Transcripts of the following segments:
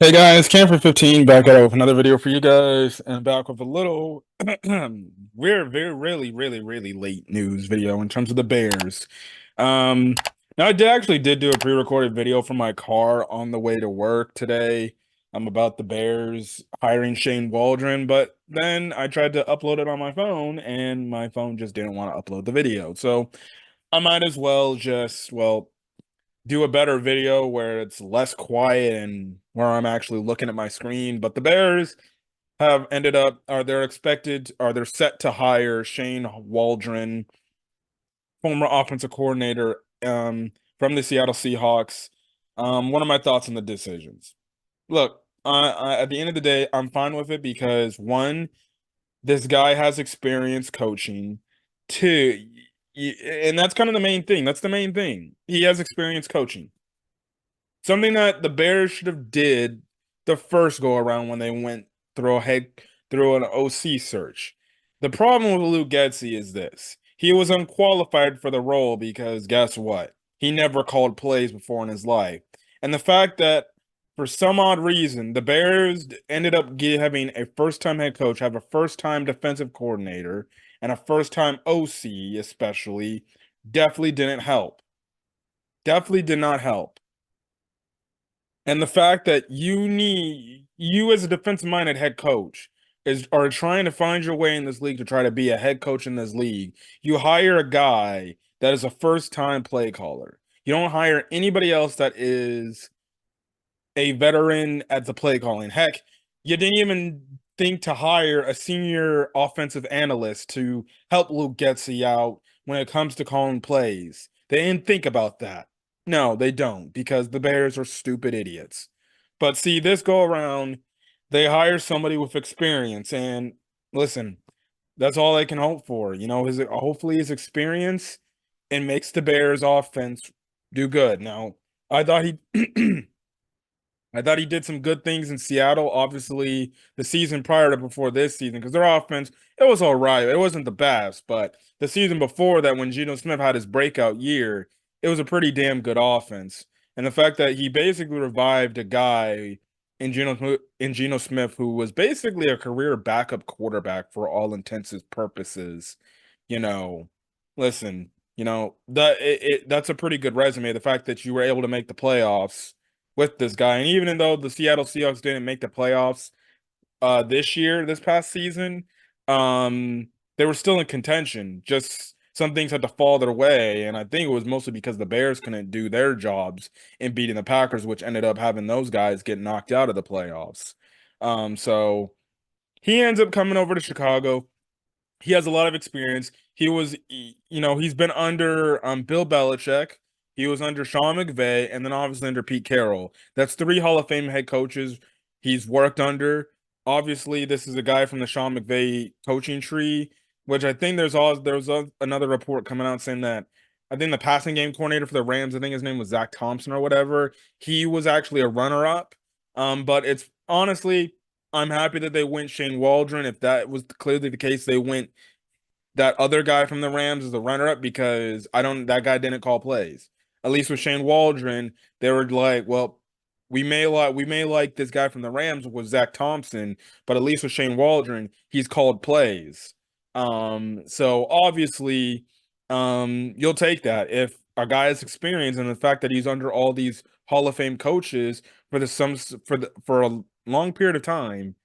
Hey guys, Camper15 back at it with another video for you guys, and back with a little weird, really late news video in terms of the Bears. Um, Now I did do a pre-recorded video from my car on the way to work today. About the Bears hiring Shane Waldron, but then I tried to upload it on my phone, and my phone just didn't want to upload the video. So I might as well just do a better video where it's less quiet and where I'm actually looking at my screen. But the Bears have ended up, they're set to hire Shane Waldron, former offensive coordinator from the Seattle Seahawks. What are my thoughts on the decisions? Look, at the end of the day, I'm fine with it because one, this guy has experience coaching. Two, and that's kind of the main thing. That's the main thing. He has experience coaching. Something that the Bears should have did the first go around when they went through an OC search. The problem with Luke Getsy is this. He was unqualified for the role because guess what? He never called plays before in his life. And the fact that for some odd reason, the Bears ended up having a first-time head coach, have a first-time defensive coordinator, and a first-time OC especially, definitely didn't help. Definitely did not help. And the fact that you as a defensive-minded head coach are trying to find your way in this league to try to be a head coach in this league. You hire a guy that is a first-time play caller. You don't hire anybody else that is a veteran at the play calling. Heck, you didn't even think to hire a senior offensive analyst to help Luke Getsy out when it comes to calling plays. They didn't think about that. No, they don't, because the Bears are stupid idiots. But see, this go around, they hire somebody with experience, and listen, that's all they can hope for. Hopefully his experience and makes the Bears offense do good. Now, I thought he I thought he did some good things in Seattle. Obviously, the season prior to before this season, because their offense, it was all right. It wasn't the best, but the season before that, when Geno Smith had his breakout year, it was a pretty damn good offense. And the fact that he basically revived a guy in Geno Smith, who was basically a career backup quarterback for all intents and purposes, you know, listen, that's a pretty good resume. The fact that you were able to make the playoffs with this guy. And even though the Seattle Seahawks didn't make the playoffs this past season, they were still in contention. Just some things had to fall their way, and I think it was mostly because the Bears couldn't do their jobs in beating the Packers, which ended up having those guys get knocked out of the playoffs. So he ends up coming over to Chicago. He has a lot of experience. He's been under Bill Belichick. He was under Sean McVay, and then obviously under Pete Carroll. That's three Hall of Fame head coaches he's worked under. Obviously, this is a guy from the Sean McVay coaching tree, which I think another report coming out saying that I think the passing game coordinator for the Rams, I think his name was Zach Thompson or whatever. He was actually a runner-up. But it's honestly, I'm happy that they went Shane Waldron. If that was clearly the case, they went that other guy from the Rams as the runner-up because that guy didn't call plays. At least with Shane Waldron, they were like, well, we may like this guy from the Rams with Zach Thompson, but at least with Shane Waldron, he's called plays. So obviously, you'll take that if a guy has experience and the fact that he's under all these Hall of Fame coaches for a long period of time,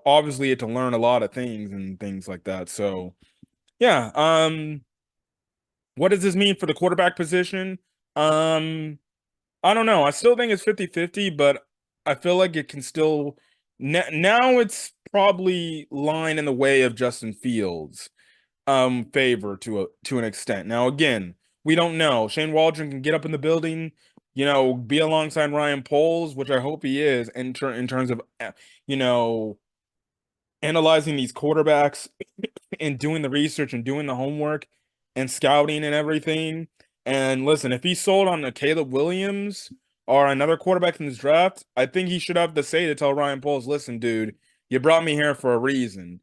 obviously to learn a lot of things and things like that. So yeah, what does this mean for the quarterback position? I don't know. I still think it's 50-50, but I feel like it can still now it's probably lying in the way of Justin Fields favor to an extent. Now again, we don't know. Shane Waldron can get up in the building, be alongside Ryan Poles, which I hope he is in terms of you know analyzing these quarterbacks and doing the research and doing the homework and scouting and everything. And listen, if he's sold on a Caleb Williams or another quarterback in this draft, I think he should have the say to tell Ryan Poles, listen, dude, you brought me here for a reason.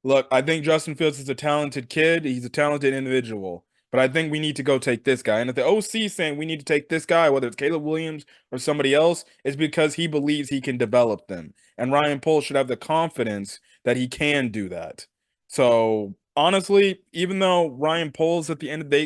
Look, I think Justin Fields is a talented kid. He's a talented individual. but I think we need to go take this guy. And if the OC is saying we need to take this guy, whether it's Caleb Williams or somebody else, it's because he believes he can develop them. And Ryan Poles should have the confidence that he can do that. So honestly, even though Ryan Poles at the end of the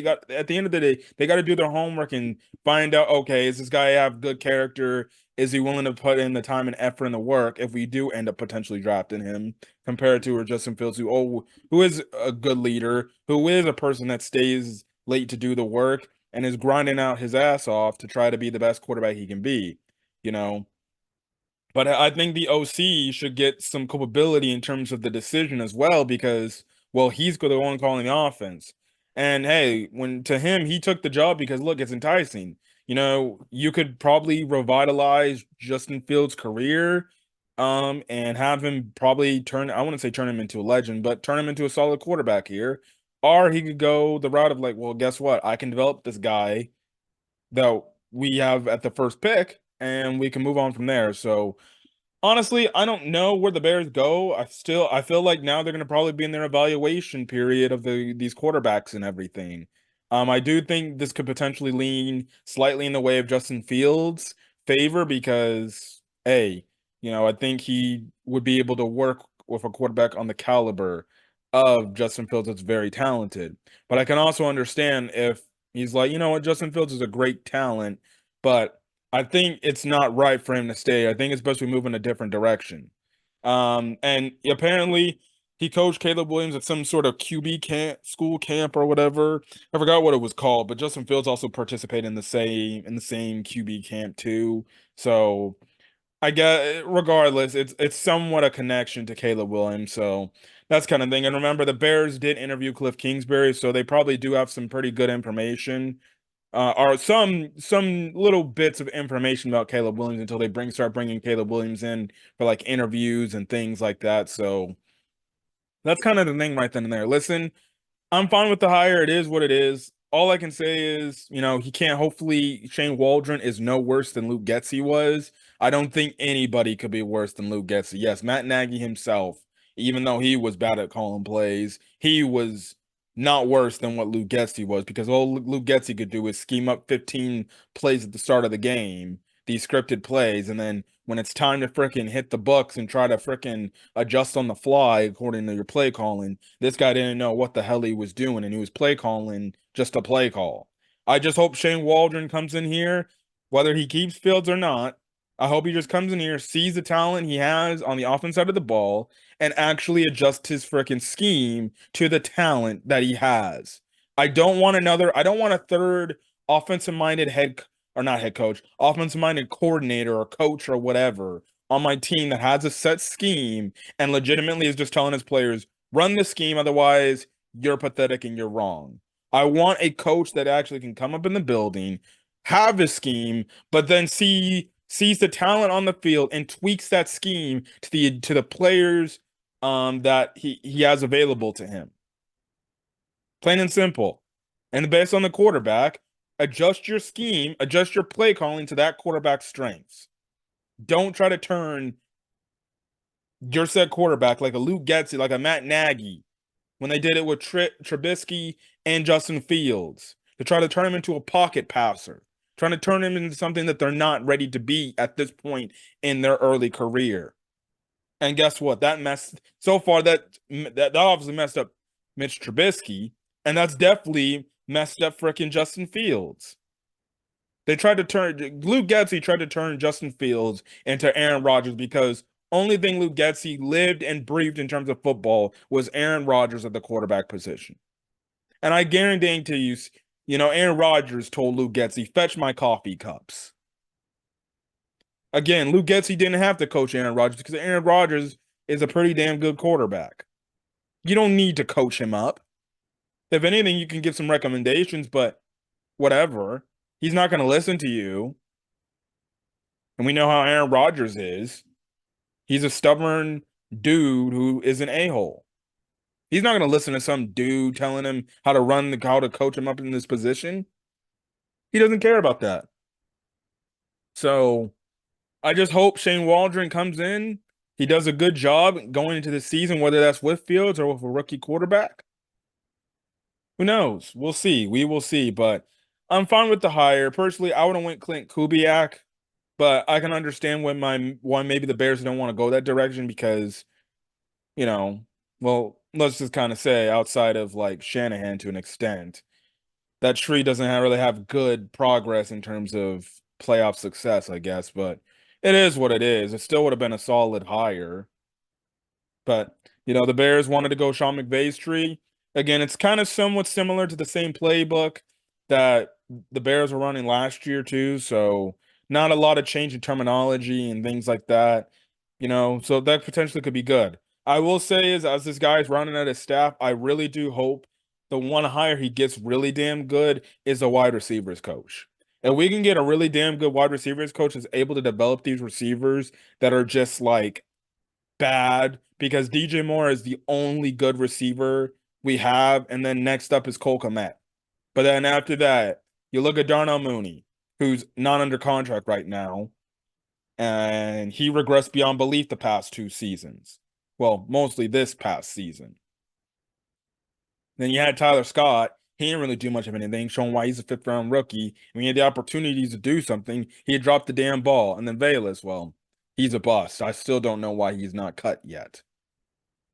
day, they got to do their homework and find out, okay, is this guy have good character? Is he willing to put in the time and effort and the work if we do end up potentially drafting him compared to Justin Fields, who is a good leader, who is a person that stays late to do the work and is grinding out his ass off to try to be the best quarterback he can be, you know? But I think the OC should get some culpability in terms of the decision as well because, well, he's the one calling the offense. And hey, when to him, he took the job because look, it's enticing. You could probably revitalize Justin Fields' career, and have him probably I wouldn't say turn him into a legend, but turn him into a solid quarterback here. Or he could go the route of like, well, guess what? I can develop this guy that we have at the first pick, and we can move on from there. So honestly, I don't know where the Bears go. I feel like now they're going to probably be in their evaluation period of these quarterbacks and everything. I do think this could potentially lean slightly in the way of Justin Fields' favor because, hey, I think he would be able to work with a quarterback on the caliber of Justin Fields that's very talented. But I can also understand if he's like, you know what, Justin Fields is a great talent, but I think it's not right for him to stay. I think it's best we move in a different direction. And apparently he coached Caleb Williams at some sort of QB school camp or whatever. I forgot what it was called, but Justin Fields also participated in the same QB camp too. So I guess regardless, it's somewhat a connection to Caleb Williams. So that's kind of thing. And remember, the Bears did interview Cliff Kingsbury, so they probably do have some pretty good information, or some little bits of information about Caleb Williams until they start bringing Caleb Williams in for like interviews and things like that. So that's kind of the thing right then and there. Listen, I'm fine with the hire. It is what it is. All I can say is, he can't. Hopefully, Shane Waldron is no worse than Luke Getsy was. I don't think anybody could be worse than Luke Getsy. Yes, Matt Nagy himself, even though he was bad at calling plays, he was not worse than what Luke Getsy was because all Luke Getsy could do is scheme up 15 plays at the start of the game, these scripted plays, and then when it's time to fricking hit the books and try to fricking adjust on the fly according to your play calling, this guy didn't know what the hell he was doing, and he was play calling just a play call. I just hope Shane Waldron comes in here, whether he keeps Fields or not. I hope he just comes in here, sees the talent he has on the offense side of the ball, and actually adjusts his freaking scheme to the talent that he has. I don't want a third offensive minded or not head coach, offensive minded coordinator or coach or whatever on my team that has a set scheme and legitimately is just telling his players, run the scheme, otherwise you're pathetic and you're wrong. I want a coach that actually can come up in the building, have a scheme, but then sees the talent on the field and tweaks that scheme to the players that he has available to him. Plain and simple. And based on the quarterback, adjust your scheme, adjust your play calling to that quarterback's strengths. Don't try to turn your set quarterback like a Luke Getsy, like a Matt Nagy, when they did it with Trubisky and Justin Fields, to try to turn him into a pocket passer, trying to turn him into something that they're not ready to be at this point in their early career. And guess what? So far that obviously messed up Mitch Trubisky, and that's definitely messed up freaking Justin Fields. Luke Getsy tried to turn Justin Fields into Aaron Rodgers because only thing Luke Getsy lived and breathed in terms of football was Aaron Rodgers at the quarterback position. And I guarantee to you, Aaron Rodgers told Luke Getsy, fetch my coffee cups. Again, Luke Getsy didn't have to coach Aaron Rodgers because Aaron Rodgers is a pretty damn good quarterback. You don't need to coach him up. If anything, you can give some recommendations, but whatever. He's not going to listen to you. And we know how Aaron Rodgers is. He's a stubborn dude who is an a-hole. He's not going to listen to some dude telling him how to coach him up in this position. He doesn't care about that. So I just hope Shane Waldron comes in. He does a good job going into the season, whether that's with Fields or with a rookie quarterback. Who knows? We'll see. We will see. But I'm fine with the hire. Personally, I would have went Clint Kubiak, but I can understand when why maybe the Bears don't want to go that direction because, you know, well, let's just kind of say outside of like Shanahan to an extent, that tree doesn't really have good progress in terms of playoff success, I guess. But it is what it is. It still would have been a solid hire. But the Bears wanted to go Sean McVay's tree. Again, it's kind of somewhat similar to the same playbook that the Bears were running last year too. So not a lot of change in terminology and things like that. So that potentially could be good. I will say is as this guy's running at his staff, I really do hope the one hire he gets really damn good is a wide receivers coach. If we can get a really damn good wide receivers coach that's able to develop these receivers that are just like bad because DJ Moore is the only good receiver we have, and then next up is Cole Kmet. But then after that, you look at Darnell Mooney, who's not under contract right now, and he regressed beyond belief the past 2 seasons. Well, mostly this past season. Then you had Tyler Scott. He didn't really do much of anything, showing why he's a fifth-round rookie. When he had the opportunities to do something, he had dropped the damn ball. And then Velus, well, he's a bust. I still don't know why he's not cut yet.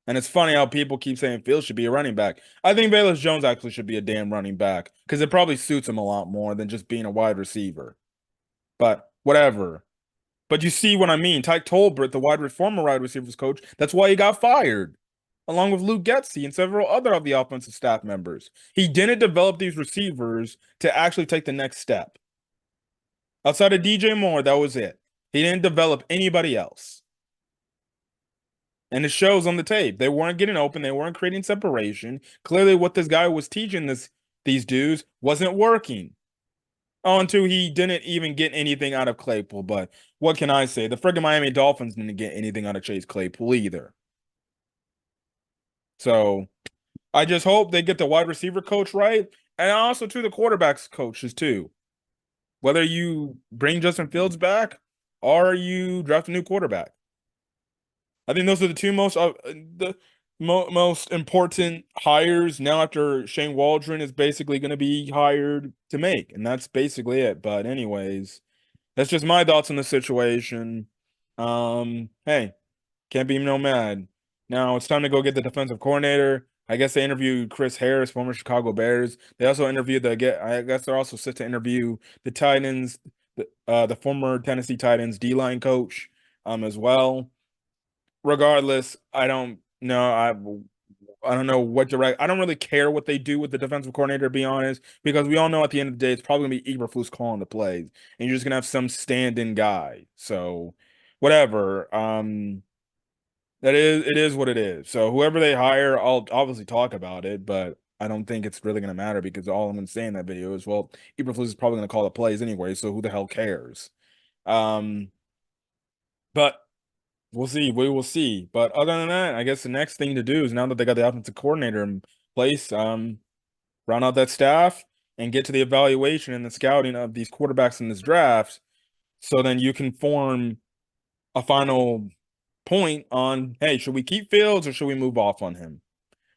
And it's funny how people keep saying Fields should be a running back. I think Velus Jones actually should be a damn running back because it probably suits him a lot more than just being a wide receiver. But whatever. But you see what I mean. Tyke Tolbert, the former wide receivers coach, that's why he got fired, along with Luke Getsy and several other of the offensive staff members. He didn't develop these receivers to actually take the next step. Outside of DJ Moore, that was it. He didn't develop anybody else. And it shows on the tape. They weren't getting open. They weren't creating separation. Clearly, what this guy was teaching these dudes wasn't working. Oh, until he didn't even get anything out of Claypool. But what can I say? The friggin' Miami Dolphins didn't get anything out of Chase Claypool either. So I just hope they get the wide receiver coach right. And also to the quarterbacks coaches too. Whether you bring Justin Fields back or you draft a new quarterback. I think those are the two most important hires now after Shane Waldron is basically going to be hired to make, and that's basically it. But anyways, that's just my thoughts on the situation. Hey, can't be no mad. Now it's time to go get the defensive coordinator. I guess they interviewed Chris Harris, former Chicago Bears. They also interviewed I guess they're also set to interview the Titans, the former Tennessee Titans D-line coach, as well. Regardless, I don't know. I don't know what direct. I don't really care what they do with the defensive coordinator, to be honest, because we all know at the end of the day, it's probably gonna be Eberflus calling the plays, and you're just gonna have some stand-in guy. So, whatever. It is what it is. So whoever they hire, I'll obviously talk about it, but I don't think it's really gonna matter because all I'm gonna say in that video is, well, Eberflus is probably gonna call the plays anyway, so who the hell cares? Um, but. We'll see. We will see. But other than that, I guess the next thing to do is now that they got the offensive coordinator in place, round out that staff and get to the evaluation and the scouting of these quarterbacks in this draft. So then you can form a final point on, hey, should we keep Fields or should we move off on him?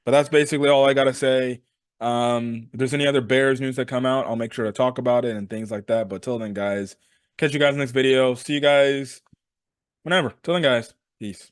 But that's basically all I gotta say. If there's any other Bears news that come out, I'll make sure to talk about it and things like that. But till then, guys, catch you guys next video. See you guys whenever. Till then, guys, peace.